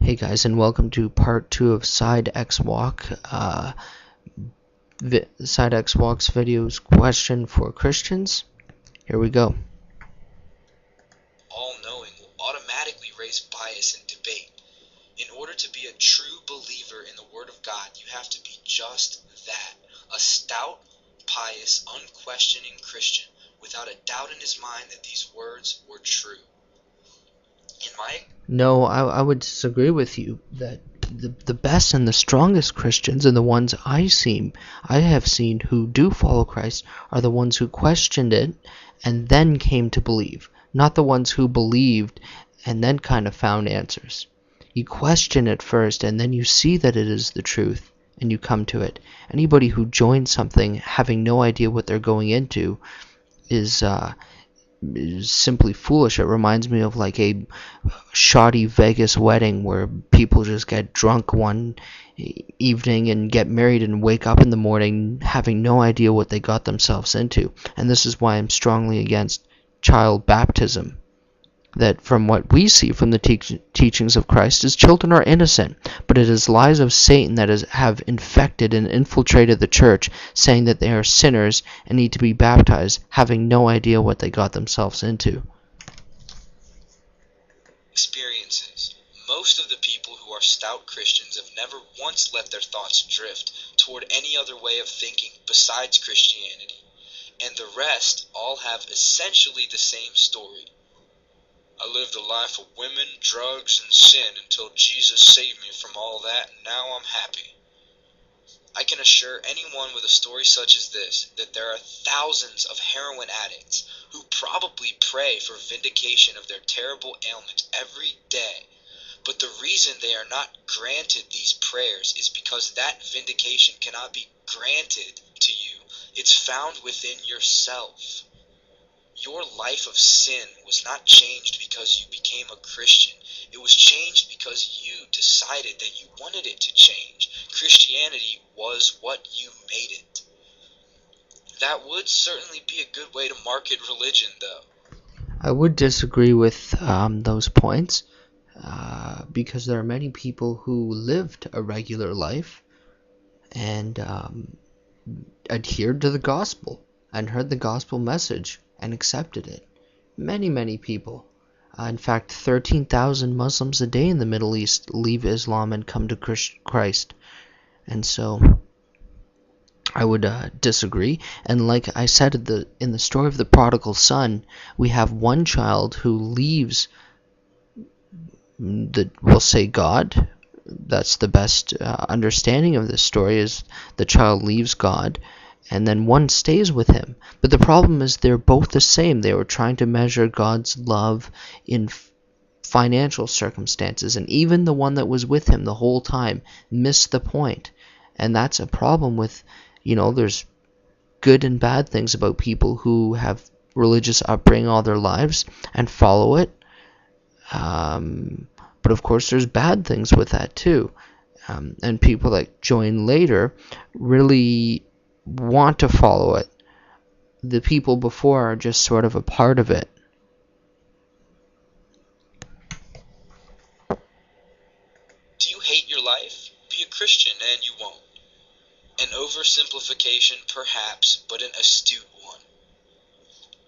Hey guys, and welcome to part 2 of Side X Walk. Side X Walk's videos question for Christians. Here we go. All-knowing will automatically raise bias in debate. In order to be a true believer in the Word of God, you have to be just that, a stout, pious, unquestioning Christian, without a doubt in his mind that these words were true. No, I would disagree with you that the best and the strongest Christians and the ones I have seen who do follow Christ are the ones who questioned it and then came to believe, not the ones who believed and then kind of found answers. You question it first and then you see that it is the truth and you come to it. Anybody who joins something having no idea what they're going into is simply foolish. It reminds me of like a shoddy Vegas wedding where people just get drunk one evening and get married and wake up in the morning having no idea what they got themselves into. And this is why I'm strongly against child baptism. That from what we see from the teachings of Christ is children are innocent, but it is lies of Satan that have infected and infiltrated the church, saying that they are sinners and need to be baptized, having no idea what they got themselves into. Experiences. Most of the people who are stout Christians have never once let their thoughts drift toward any other way of thinking besides Christianity, and the rest all have essentially the same story. I lived a life of women, drugs, and sin until Jesus saved me from all that, and now I'm happy. I can assure anyone with a story such as this that there are thousands of heroin addicts who probably pray for vindication of their terrible ailment every day, but the reason they are not granted these prayers is because that vindication cannot be granted to you. It's found within yourself. Your life of sin was not changed because you became a Christian. It was changed because you decided that you wanted it to change. Christianity was what you made it. That would certainly be a good way to market religion, though. I would disagree with those points because there are many people who lived a regular life and adhered to the gospel and heard the gospel message and accepted it. Many people. In fact, 13,000 Muslims a day in the Middle East leave Islam and come to Christ. And so I would disagree. And like I said in the story of the prodigal son, we have one child who leaves we'll say God. That's the best understanding of this story, is the child leaves God and then one stays with him. But the problem is they're both the same. They were trying to measure God's love in financial circumstances, and even the one that was with him the whole time missed the point. And that's a problem with, there's good and bad things about people who have religious upbringing all their lives and follow it. But of course there's bad things with that too. And people that join later really want to follow it. The people before are just sort of a part of it. Do you hate your life? Be a Christian and you won't. An oversimplification perhaps, but an astute one.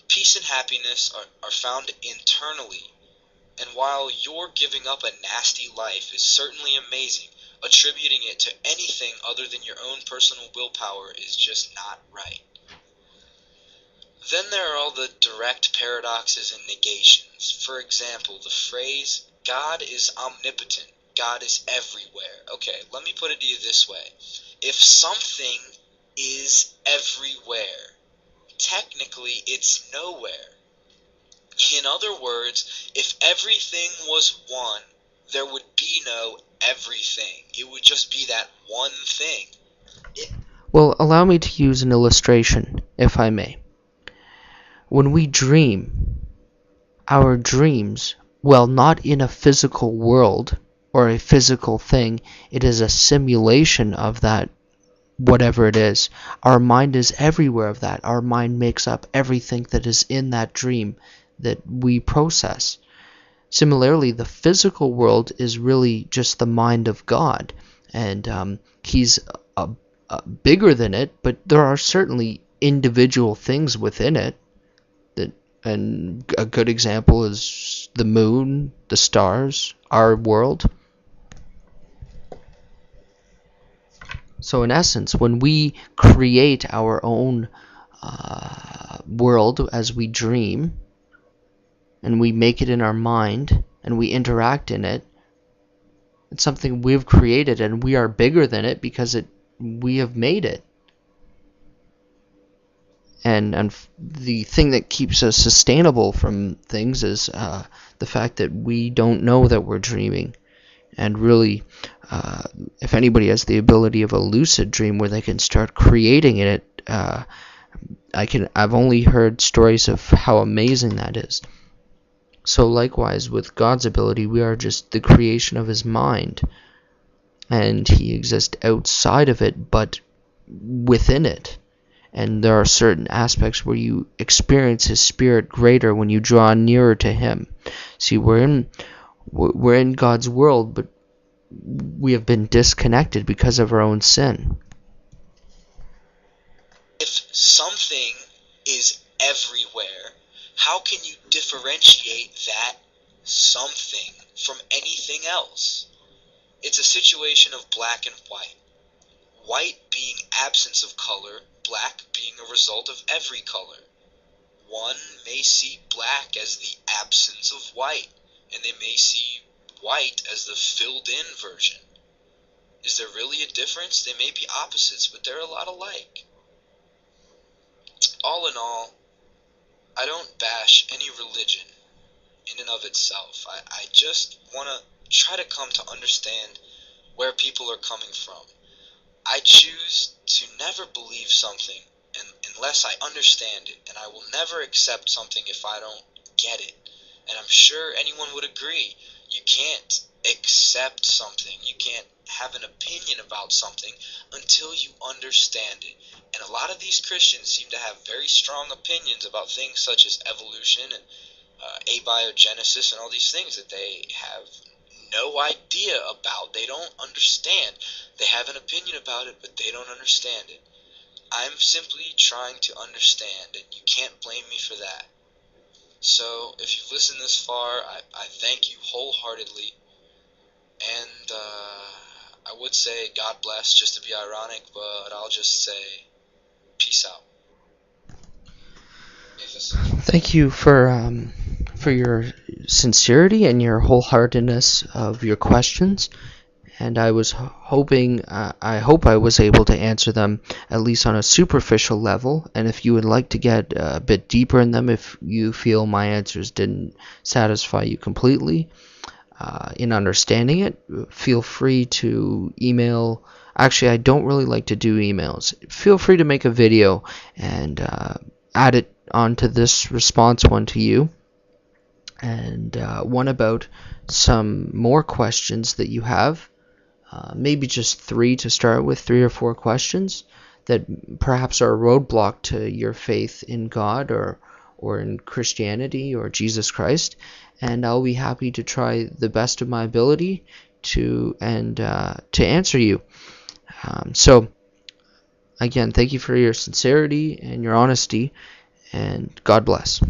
Peace and happiness are found internally, and while your giving up a nasty life is certainly amazing, attributing it to anything other than your own personal willpower is just not right. Then there are all the direct paradoxes and negations. For example, the phrase, God is omnipotent, God is everywhere. Okay, let me put it to you this way. If something is everywhere, technically it's nowhere. In other words, if everything was one, there would be no everything. It would just be that one thing. Well, allow me to use an illustration, if I may. When we dream, our dreams, well, not in a physical world or a physical thing, it is a simulation of that, whatever it is. Our mind is everywhere of that. Our mind makes up everything that is in that dream that we process. Similarly, the physical world is really just the mind of God, and He's bigger than it, but there are certainly individual things within it. And a good example is the moon, the stars, our world. So in essence, when we create our own world as we dream, and we make it in our mind, and we interact in it, it's something we've created, and we are bigger than it because we have made it. And the thing that keeps us sustainable from things is the fact that we don't know that we're dreaming. And really, if anybody has the ability of a lucid dream where they can start creating it, I've only heard stories of how amazing that is. So likewise, with God's ability, we are just the creation of His mind, and He exists outside of it, but within it. And there are certain aspects where you experience His Spirit greater when you draw nearer to Him. See, we're in God's world, but we have been disconnected because of our own sin. If something is everywhere, how can you differentiate that something from anything else? It's a situation of black and white. White being absence of color, black being a result of every color. One may see black as the absence of white, and they may see white as the filled-in version. Is there really a difference? They may be opposites, but they're a lot alike. All in all, I don't bash any religion in and of itself. I just want to try to come to understand where people are coming from. I choose to never believe something unless I understand it, and I will never accept something if I don't get it. And I'm sure anyone would agree. You can't accept something. You can't have an opinion about something until you understand it. And a lot of these Christians seem to have very strong opinions about things such as evolution and abiogenesis and all these things that they have no idea about. They don't understand. They have an opinion about it, but they don't understand it. I'm simply trying to understand, and you can't blame me for that. So, if you've listened this far, I thank you wholeheartedly, and I would say God bless just to be ironic, but I'll just say peace out. Thank you for your sincerity and your wholeheartedness of your questions, and I was hoping, I hope I was able to answer them at least on a superficial level. And if you would like to get a bit deeper in them, if you feel my answers didn't satisfy you completely in understanding it, feel free to email. Actually, I don't really like to do emails. Feel free to make a video and add it onto this response one to you, and one about some more questions that you have, maybe just 3 to start with, 3 or 4 questions that perhaps are a roadblock to your faith in God or in Christianity or Jesus Christ, and I'll be happy to try the best of my ability to answer you. So again, thank you for your sincerity and your honesty, and God bless.